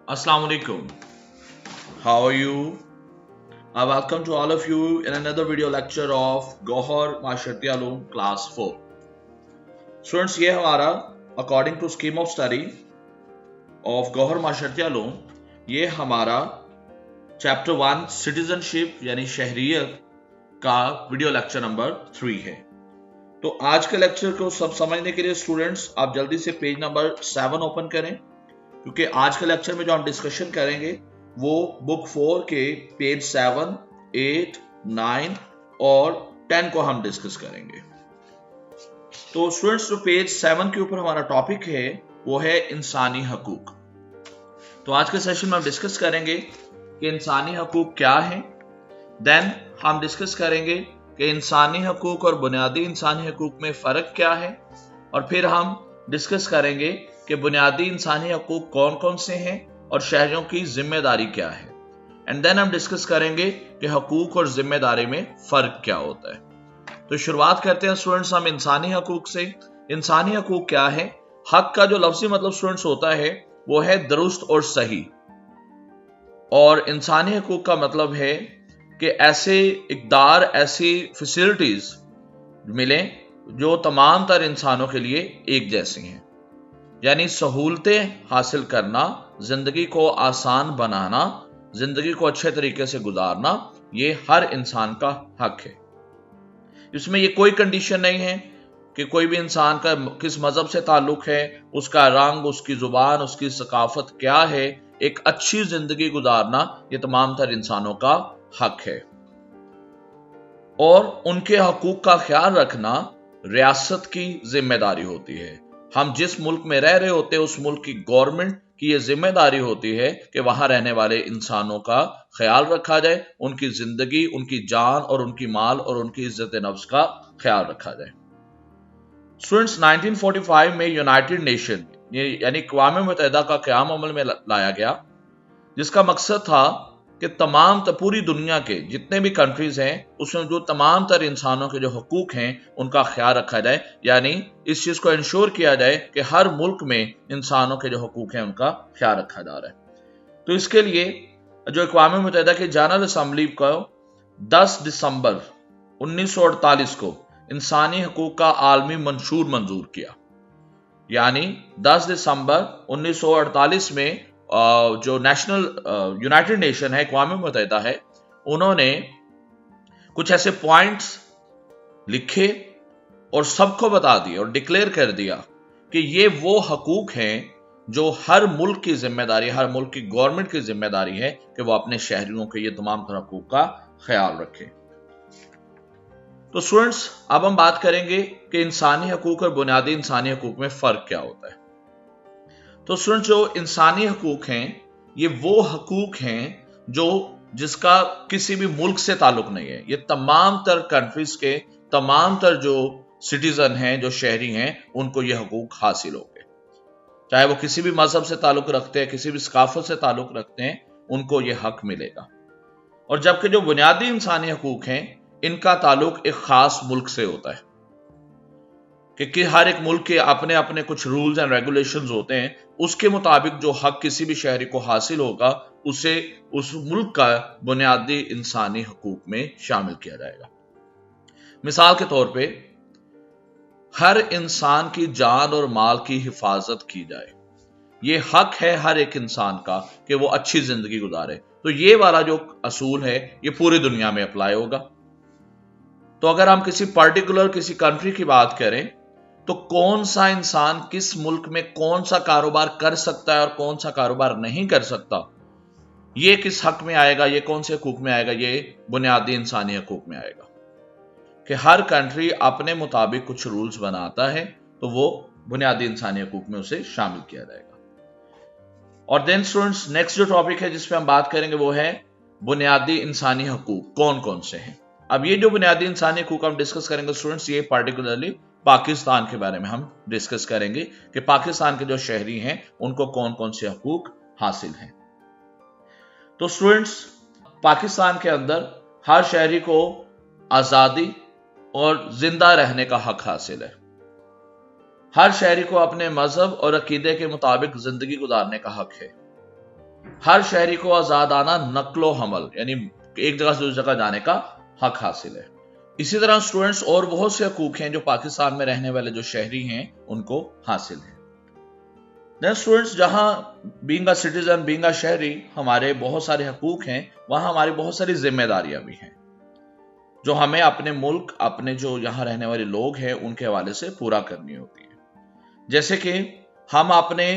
Assalamu alaikum. How are you? I welcome to all of you in another video lecture of Gohar Mashati Alum Class 4. Students, ये हमारा according to scheme of study of Gohar Mashati Alum, ये हमारा Chapter 1 Citizenship यानी शहरियत का video lecture number 3 है। तो आज के लेक्चर को सब समझने के लिए स्टूडेंट्स आप जल्दी से पेज नंबर 7 ओपन करें, क्योंकि आज के लेक्चर में जो हम डिस्कशन करेंगे वो बुक 4 के पेज 7, 8, 9 और 10 को हम डिस्कस करेंगे। तो स्टूडेंट्स, जो पेज 7 के ऊपर हमारा टॉपिक है वो है इंसानी हकूक। तो आज के सेशन में हम डिस्कस करेंगे कि इंसानी हकूक क्या है। देन हम डिस्कस करेंगे कि इंसानी हकूक और बुनियादी इंसानी हकूक में फ़र्क क्या है, और फिर हम डिस्कस करेंगे कि बुनियादी इंसानी हकूक कौन कौन से हैं और शहरियों की जिम्मेदारी क्या है। एंड देन हम डिस्कस करेंगे कि हकूक और जिम्मेदारी में फ़र्क क्या होता है। तो शुरुआत करते हैं स्टूडेंट्स हम इंसानी हकूक से। इंसानी हकूक क्या है? हक का जो लफ्ज़ी मतलब स्टूडेंट्स होता है वो है दुरुस्त और सही, और इंसानी हकूक का मतलब है कि ऐसे इक़दार, ऐसी फैसिलिटीज मिलें जो तमाम तर इंसानों के लिए एक जैसी हैं। यानी सहूलतें हासिल करना, जिंदगी को आसान बनाना, जिंदगी को अच्छे तरीके से गुजारना, ये हर इंसान का हक है। इसमें ये कोई कंडीशन नहीं है कि कोई भी इंसान का किस मजहब से ताल्लुक है, उसका रंग, उसकी जुबान, उसकी सकाफत क्या है। एक अच्छी जिंदगी गुजारना ये तमाम तर इंसानों का हक है, और उनके हकूक का ख्याल रखना रियासत की जिम्मेदारी होती है। हम जिस मुल्क में रह रहे होते हैं उस मुल्क की गवर्नमेंट की ये जिम्मेदारी होती है कि वहां रहने वाले इंसानों का ख्याल रखा जाए, उनकी जिंदगी, उनकी जान और उनकी माल और उनकी इज्जत नफ्स का ख्याल रखा जाए। स्टूडेंट्स, 1945 में यूनाइटेड नेशन यानी अक़वाम मुत्तहिदा का क़याम अमल में लाया गया, जिसका मकसद था कि तमाम पूरी दुनिया के जितने भी कंट्रीज हैं उसमें जो तमाम तर इंसानों के जो हकूक हैं उनका ख्याल रखा जाए। यानी इस चीज को इंश्योर किया जाए कि हर मुल्क में इंसानों के जो हकूक हैं उनका ख्याल रखा जा रहा है। तो इसके लिए जो अक़वाम मुत्तहिदा की जनरल असम्बली को 10 दिसंबर 1948 को इंसानी हकूक का आलमी मंशूर मंजूर किया। यानी 10 दिसंबर 1948 में जो नेशनल यूनाइटेड नेशन है, अक़वाम मुत्तहिदा है, उन्होंने कुछ ऐसे पॉइंट्स लिखे और सबको बता दिया और डिक्लेयर कर दिया कि ये वो हकूक हैं जो हर मुल्क की जिम्मेदारी, हर मुल्क की गवर्नमेंट की जिम्मेदारी है कि वो अपने शहरियों के ये तमाम तरह हकूक का ख्याल रखे। तो स्टूडेंट्स, अब हम बात करेंगे कि इंसानी हकूक और बुनियादी इंसानी हकूक में फ़र्क क्या होता है। तो स्टूडेंट, जो इंसानी हकूक हैं ये वो हकूक हैं जिसका किसी भी मुल्क से ताल्लुक नहीं है। ये तमाम तर कंट्रीज के तमाम तर जो सिटीजन हैं, जो शहरी हैं, उनको ये हकूक हासिल होंगे, चाहे वो किसी भी मजहब से ताल्लुक रखते हैं, किसी भी सकाफत से ताल्लुक रखते हैं, उनको ये हक मिलेगा। और जबकि जो बुनियादी इंसानी हकूक हैं इनका ताल्लुक एक खास मुल्क से होता है कि हर एक मुल्क के अपने अपने कुछ रूल्स एंड रेगुलेशंस होते हैं, उसके मुताबिक जो हक किसी भी शहरी को हासिल होगा उसे उस मुल्क का बुनियादी इंसानी हकूक में शामिल किया जाएगा। मिसाल के तौर पे हर इंसान की जान और माल की हिफाजत की जाए, ये हक है हर एक इंसान का कि वो अच्छी जिंदगी गुजारे। तो ये वाला जो असूल है ये पूरी दुनिया में अप्लाई होगा। तो अगर हम किसी पर्टिकुलर किसी कंट्री की बात करें तो कौन सा इंसान किस मुल्क में कौन सा कारोबार कर सकता है और कौन सा कारोबार नहीं कर सकता, ये किस हक में आएगा, ये कौन से हकूक में आएगा, ये बुनियादी इंसानी हकूक में आएगा। कि हर कंट्री अपने मुताबिक कुछ रूल्स बनाता है तो वो बुनियादी इंसानी हकूक में उसे शामिल किया जाएगा। और देन स्टूडेंट्स, नेक्स्ट जो टॉपिक है जिस पे हम बात करेंगे वो है बुनियादी इंसानी हकूक कौन कौन से हैं। अब ये जो बुनियादी इंसानी हकूक हम डिस्कस करेंगे स्टूडेंट्स, ये पार्टिकुलरली पाकिस्तान के बारे में हम डिस्कस करेंगे कि पाकिस्तान के जो शहरी हैं उनको कौन कौन से हकूक हासिल हैं। तो स्टूडेंट्स, पाकिस्तान के अंदर हर शहरी को आजादी और जिंदा रहने का हक हासिल है। हर शहरी को अपने मजहब और अकीदे के मुताबिक जिंदगी गुजारने का हक है। हर शहरी को आजादाना नक्लो हमल यानी एक जगह से दूसरी जगह जाने का हक हासिल है। इसी तरह स्टूडेंट्स और बहुत से हकूक हैं जो पाकिस्तान में रहने वाले जो शहरी हैं उनको हासिल है। देन स्टूडेंट्स, जहां being a citizen, being a शहरी हमारे बहुत सारे हकूक हैं, वहां हमारी बहुत सारी जिम्मेदारियां भी हैं जो हमें अपने मुल्क, अपने जो यहाँ रहने वाले लोग हैं उनके हवाले से पूरा करनी होती है। जैसे कि हम अपने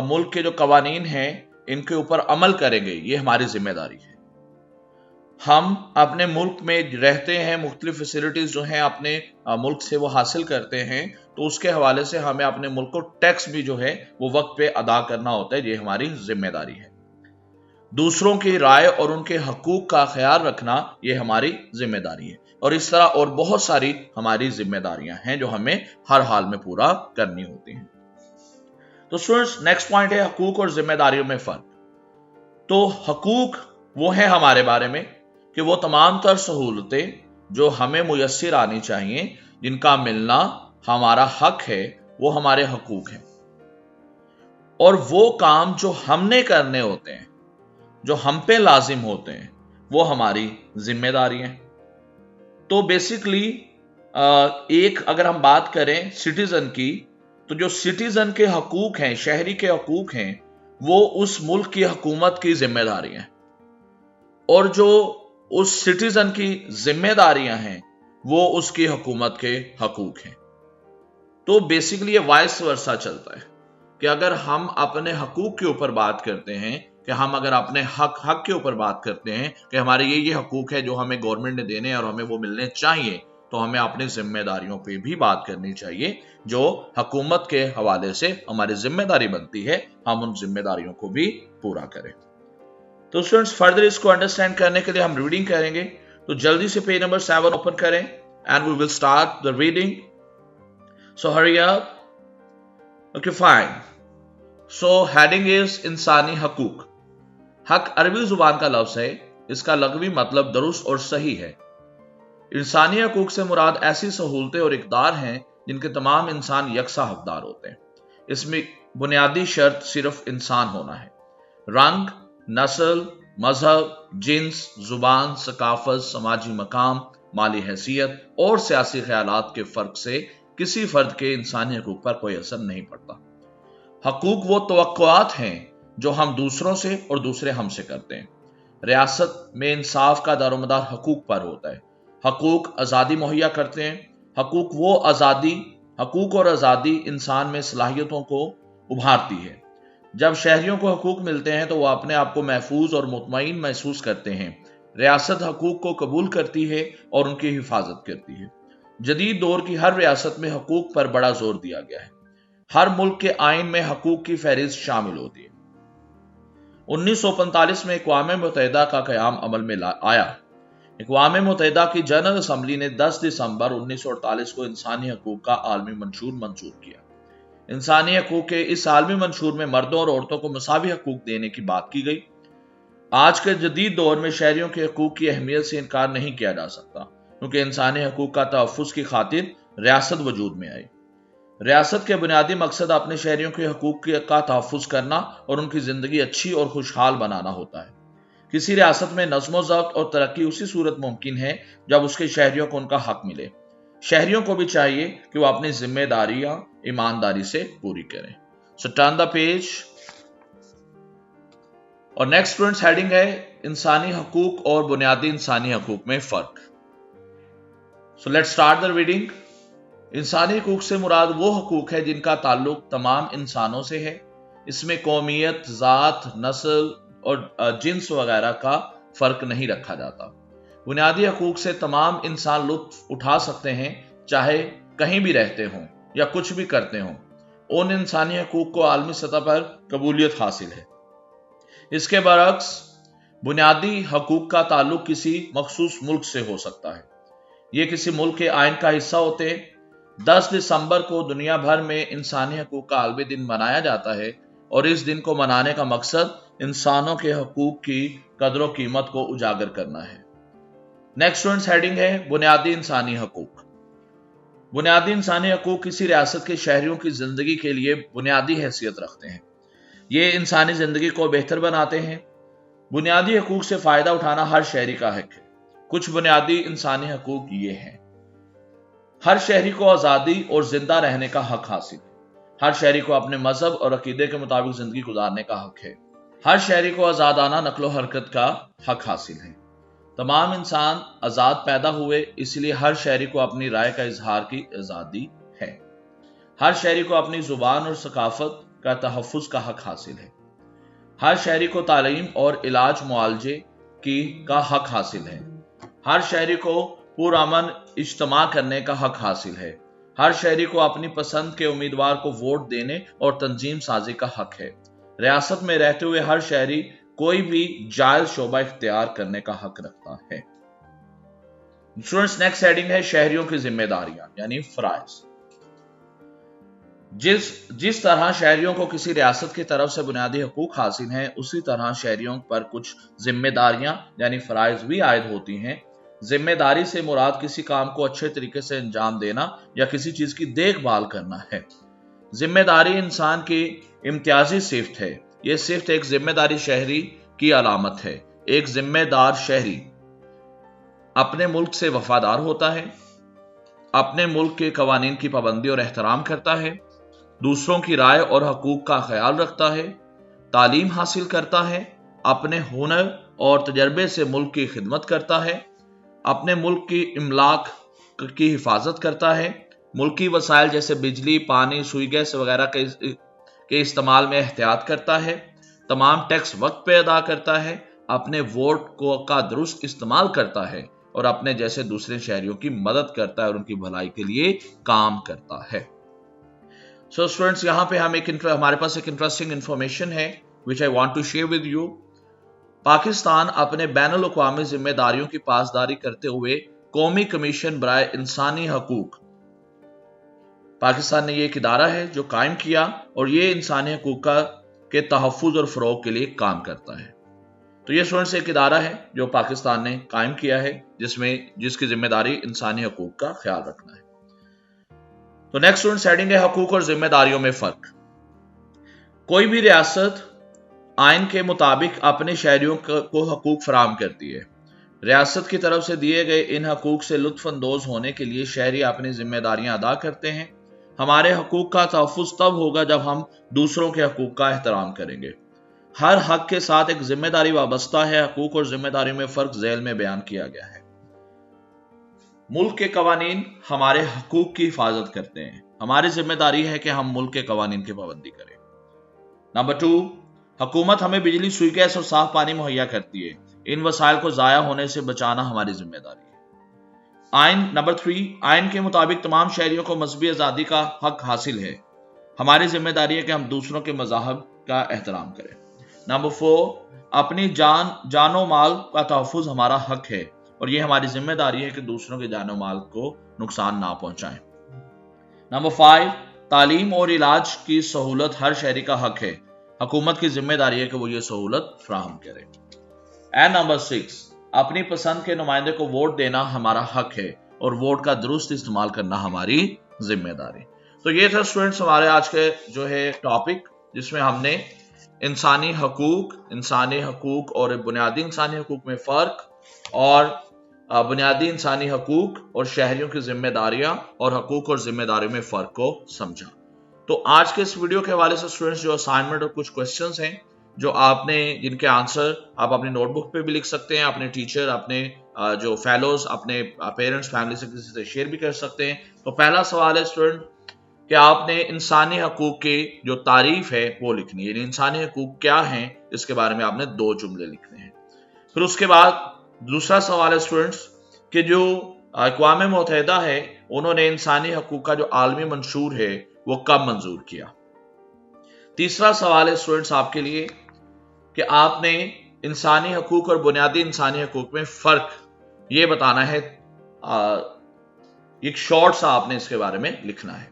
मुल्क के जो कवानीन हैं इनके ऊपर अमल करेंगे, ये हमारी जिम्मेदारी है। हम अपने मुल्क में रहते हैं, मुख्तलिफ फैसिलिटीज जो हैं अपने मुल्क से वो हासिल करते हैं, तो उसके हवाले से हमें अपने मुल्क को टैक्स भी जो है वो वक्त पे अदा करना होता है, ये हमारी जिम्मेदारी है। दूसरों की राय और उनके हकूक का ख्याल रखना ये हमारी जिम्मेदारी है। और इस तरह और बहुत सारी हमारी जिम्मेदारियां हैं जो हमें हर हाल में पूरा करनी होती हैं। तो स्टूडेंट्स, नेक्स्ट पॉइंट है हकूक और जिम्मेदारियों में फर्क। तो हकूक वो है हमारे बारे में कि वो तमाम तर सहूलतें जो हमें मुयस्सर आनी चाहिए, जिनका मिलना हमारा हक है, वो हमारे हकूक हैं। और वो काम जो हमने करने होते हैं, जो हम पे लाजिम होते हैं, वो हमारी जिम्मेदारी हैं। तो बेसिकली एक अगर हम बात करें सिटीजन की, तो जो सिटीजन के हकूक हैं, शहरी के हकूक हैं, वो उस मुल्क की हुकूमत की जिम्मेदारी हैं, और जो उस सिटीजन की जिम्मेदारियां हैं वो उसकी हुकूमत के हकूक हैं। तो बेसिकली ये वाइस वर्सा चलता है कि अगर हम अपने हकूक के ऊपर बात करते हैं, कि हम अगर अपने हक के ऊपर बात करते हैं कि हमारे ये हकूक है जो हमें गवर्नमेंट ने देने और हमें वो मिलने चाहिए, तो हमें अपनी जिम्मेदारियों पे भी बात करनी चाहिए जो हुकूमत के हवाले से हमारी जिम्मेदारी बनती है, हम उन जिम्मेदारियों को भी पूरा करें। तो स्टूडेंट्स, फर्दर इसको अंडरस्टैंड करने के लिए हम रीडिंग करेंगे, तो जल्दी से पेज नंबर 7 ओपन करें and we will start the reading. So hurry up. Okay fine. So heading is इंसानी हकूक। हक अरबी जुबान का लफ्ज है, इसका लगवी मतलब दुरुस्त और सही है। इंसानी हकूक से मुराद ऐसी सहूलतें और इक़दार हैं जिनके तमाम इंसान यकसा हकदार होते हैं। इसमें बुनियादी शर्त सिर्फ इंसान होना है। रंग, नस्ल, मजहब, जिन्स, जुबान, सकाफत, समाजी मकाम, माली हैसियत और सियासी ख्यालात के फर्क से किसी फर्द के इंसानी हकूक पर कोई असर नहीं पड़ता। हकूक वो तवक्कुआत हैं जो हम दूसरों से और दूसरे हमसे करते हैं। रियासत में इंसाफ का दारोमदार हकूक पर होता है। हकूक आज़ादी मुहैया करते हैं। हकूक और आज़ादी इंसान में सलाहियतों को उभारती है। जब शहरियों को हकूक मिलते हैं तो वह अपने आप को महफूज और मुतमईन महसूस करते हैं। रियासत हकूक को कबूल करती है और उनकी हिफाजत करती है। जदीद दौर की हर रियासत में हकूक पर बड़ा जोर दिया गया है। हर मुल्क के आइन में हकूक की फहरिस्त शामिल होती है। 1945 में अक़वाम मुत्तहिदा का क़याम अमल में आया। अक़वाम मुत्तहिदा की जनरल असम्बली ने 10 दिसंबर 1948 को इंसानी हकूक का आलमी मंशूर मंजूर किया। इंसानी हकूक के इस आलमी मंशूर में मर्दों और औरतों को मसावी हकूक देने की बात की गई। आज के जदीद दौर में शहरियों के हकूक की अहमियत से इनकार नहीं किया जा सकता, क्योंकि इंसानी हकूक का तहफ़्फ़ुज़ की खातिर रियासत वजूद में आई। रियासत के बुनियादी मकसद अपने शहरियों के हकूक का तहफ़्फ़ुज़ करना और उनकी ज़िंदगी अच्छी और खुशहाल बनाना होता है। किसी रियासत में नज़्म व ज़ब्त और तरक्की उसी सूरत मुमकिन है जब उसके शहरियों को उनका हक मिले। शहरियों को भी चाहिए कि वो अपनी जिम्मेदारियां ईमानदारी से पूरी करें। सो टर्न द पेज। और नेक्स्ट स्टूडेंट्स, हेडिंग है इंसानी हकूक और बुनियादी इंसानी हकूक में फर्क। So let's start the reading. इंसानी हकूक से मुराद वो हकूक है जिनका ताल्लुक तमाम इंसानों से है। इसमें कौमियत, ज़ात, नस्ल और जिन्स वगैरह का फर्क नहीं रखा जाता। बुनियादी हकूक से तमाम इंसान लुत्फ उठा सकते हैं, चाहे कहीं भी रहते हों या कुछ भी करते हों। उन इंसानी हकूक को आलमी सतह पर कबूलियत हासिल है। इसके बरक्स बुनियादी हकूक का ताल्लुक किसी मखसूस मुल्क से हो सकता है। ये किसी मुल्क के आइन का हिस्सा होते हैं। 10 दिसंबर को दुनिया भर में इंसानी हकूक का आलमी दिन मनाया जाता है और इस दिन को मनाने का मकसद इंसानों के हकूक की कदर कीमत को उजागर करना है। नेक्स्ट स्टूडेंट्स, हेडिंग है बुनियादी इंसानी हकूक। बुनियादी इंसानी हकूक किसी रियासत के शहरियों की जिंदगी के लिए बुनियादी हैसियत रखते हैं। یہ انسانی زندگی کو بہتر بناتے ہیں۔ بنیادی حقوق سے فائدہ اٹھانا ہر شہری کا حق ہے۔ کچھ بنیادی انسانی حقوق یہ ہیں: ہر شہری کو آزادی اور زندہ رہنے کا حق حاصل ہے۔ ہر شہری کو اپنے مذہب اور عقیدے کے مطابق زندگی گزارنے کا حق ہے۔ ہر شہری کو آزادانہ نقل و حرکت کا حق حاصل ہے۔ تمام انسان آزاد پیدا ہوئے، اس لیے ہر شہری کو اپنی رائے کا اظہار کی آزادی ہے۔ ہر شہری کو اپنی زبان اور ثقافت کا تحفظ کا حق حاصل ہے۔ ہر شہری کو تعلیم اور علاج معالجے کا حق حاصل ہے۔ ہر شہری کو پرامن اجتماع کرنے کا حق حاصل ہے۔ ہر شہری کو اپنی پسند کے امیدوار کو ووٹ دینے اور تنظیم سازی کا حق ہے۔ ریاست میں رہتے ہوئے ہر شہری کوئی بھی جائز شعبہ اختیار کرنے کا حق رکھتا ہے۔ اسٹوڈنٹس، نیکسٹ ہیڈنگ ہے شہریوں کی ذمہ داریاں یعنی فرائض۔ جس طرح شہریوں کو کسی ریاست کی طرف سے بنیادی حقوق حاصل ہیں، اسی طرح شہریوں پر کچھ ذمہ داریاں یعنی فرائض بھی عائد ہوتی ہیں۔ ذمہ داری سے مراد کسی کام کو اچھے طریقے سے انجام دینا یا کسی چیز کی دیکھ بھال کرنا ہے۔ ذمہ داری انسان کی امتیازی صفت ہے۔ یہ صفت ایک ذمہ داری شہری کی علامت ہے۔ ایک ذمہ دار شہری اپنے ملک سے وفادار ہوتا ہے، اپنے ملک کے قوانین کی پابندی اور احترام کرتا ہے، دوسروں کی رائے اور حقوق کا خیال رکھتا ہے، تعلیم حاصل کرتا ہے، اپنے ہنر اور تجربے سے ملک کی خدمت کرتا ہے، اپنے ملک کی املاک کی حفاظت کرتا ہے، ملکی وسائل جیسے بجلی، پانی، سوئی گیس وغیرہ کے استعمال میں احتیاط کرتا ہے، تمام ٹیکس وقت پہ ادا کرتا ہے، اپنے ووٹ کا درست استعمال کرتا ہے اور اپنے جیسے دوسرے شہریوں کی مدد کرتا ہے اور ان کی بھلائی کے لیے کام کرتا ہے۔ سو اسٹوڈنٹس، یہاں پہ ہمارے پاس ایک انٹرسٹنگ انفارمیشن ہے which I want to share with you۔ Pakistan اپنے بین الاقوامی ذمہ داریوں کی پاسداری کرتے ہوئے قومی کمیشن برائے انسانی حقوق، پاکستان نے یہ ایک ادارہ ہے جو قائم کیا اور یہ انسانی حقوق کے تحفظ اور فروغ کے لیے کام کرتا ہے۔ تو یہ اسٹوڈنٹس ایک ادارہ ہے جو پاکستان نے قائم کیا ہے جس کی ذمہ داری انسانی حقوق کا خیال رکھنا ہے۔ تو نیکسٹ اسٹوڈنٹس ہیڈنگ ہے حقوق اور ذمہ داریوں میں فرق۔ کوئی بھی ریاست آئین کے مطابق اپنے شہریوں کو حقوق فراہم کرتی ہے۔ ریاست کی طرف سے دیے گئے ان حقوق سے لطف اندوز ہونے کے لیے شہری اپنی ذمہ داریاں ادا کرتے ہیں۔ ہمارے حقوق کا تحفظ تب ہوگا جب ہم دوسروں کے حقوق کا احترام کریں گے۔ ہر حق کے ساتھ ایک ذمہ داری وابستہ ہے۔ حقوق اور ذمہ داریوں میں فرق ذیل میں بیان کیا گیا ہے۔ ملک کے قوانین ہمارے حقوق کی حفاظت کرتے ہیں۔ ہماری ذمہ داری ہے کہ ہم ملک کے قوانین کی پابندی کریں۔ نمبر 2، حکومت ہمیں بجلی، سوئی گیس اور صاف پانی مہیا کرتی ہے۔ ان وسائل کو ضائع ہونے سے بچانا ہماری ذمہ داری ہے۔ نمبر 3، آئین کے مطابق تمام شہریوں کو مذہبی آزادی کا حق حاصل ہے۔ ہماری ذمہ داری ہے کہ ہم دوسروں کے مذاہب کا احترام کریں۔ نمبر 4، اپنی جان و مال کا تحفظ ہمارا حق ہے اور یہ ہماری ذمہ داری ہے کہ دوسروں کے جان و مال کو نقصان نہ پہنچائیں۔ نمبر 5، تعلیم اور علاج کی سہولت ہر شہری کا حق ہے۔ حکومت کی ذمہ داری ہے کہ وہ یہ سہولت فراہم کرے۔ اینڈ نمبر 6، اپنی پسند کے نمائندے کو ووٹ دینا ہمارا حق ہے اور ووٹ کا درست استعمال کرنا ہماری ذمہ داری۔ تو یہ تھا اسٹوڈنٹس ہمارے آج کے جو ہے ٹاپک، جس میں ہم نے انسانی حقوق اور بنیادی انسانی حقوق میں فرق، اور بنیادی انسانی حقوق اور شہریوں کی ذمہ داریاں اور حقوق اور ذمہ داریوں میں فرق کو سمجھا۔ تو آج کے اس ویڈیو کے حوالے سے اسٹوڈنٹس جو اسائنمنٹ اور کچھ کوسچنز ہیں جو آپ نے جن کے آنسر آپ اپنی نوٹ بک پہ بھی لکھ سکتے ہیں، اپنے ٹیچر، اپنے جو فیلوز، اپنے پیرنٹس، فیملی سے کسی سے شیئر بھی کر سکتے ہیں۔ تو پہلا سوال ہے اسٹوڈنٹ کہ آپ نے انسانی حقوق کی جو تعریف ہے وہ لکھنی ہے، یعنی انسانی حقوق کیا ہیں اس کے بارے میں آپ نے 2 جملے لکھنے ہیں۔ پھر اس کے بعد دوسرا سوال ہے اسٹوڈنٹس کہ جو اقوام متحدہ ہے انہوں نے انسانی حقوق کا جو عالمی منشور ہے وہ کب منظور کیا۔ تیسرا سوال ہے اسٹوڈنٹس آپ کے لیے کہ آپ نے انسانی حقوق اور بنیادی انسانی حقوق میں فرق یہ بتانا ہے، ایک شارٹ سا آپ نے اس کے بارے میں لکھنا ہے۔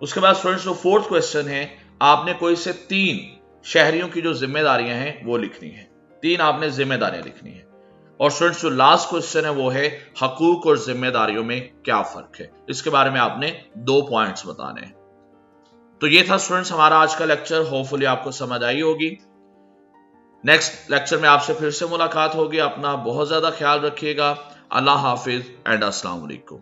اس کے بعد اسٹوڈنٹس جو 4تھ کوسچن ہے، آپ نے کوئی سے 3 شہریوں کی جو ذمہ داریاں ہیں وہ لکھنی ہیں۔ 3 آپ نے ذمہ داریاں لکھنی ہیں۔ اور اسٹوڈنٹس جو لاسٹ کوسچن ہے وہ ہے حقوق اور ذمہ داریوں میں کیا فرق ہے، اس کے بارے میں آپ نے 2 پوائنٹس بتانے ہیں۔ تو یہ تھا اسٹوڈنٹس ہمارا آج کا لیکچر. ہوپ فلی آپ کو سمجھ آئی ہوگی. نیکسٹ لیکچر میں آپ سے پھر سے ملاقات ہوگی. اپنا بہت زیادہ خیال رکھیے گا. اللہ حافظ اینڈ السلام علیکم.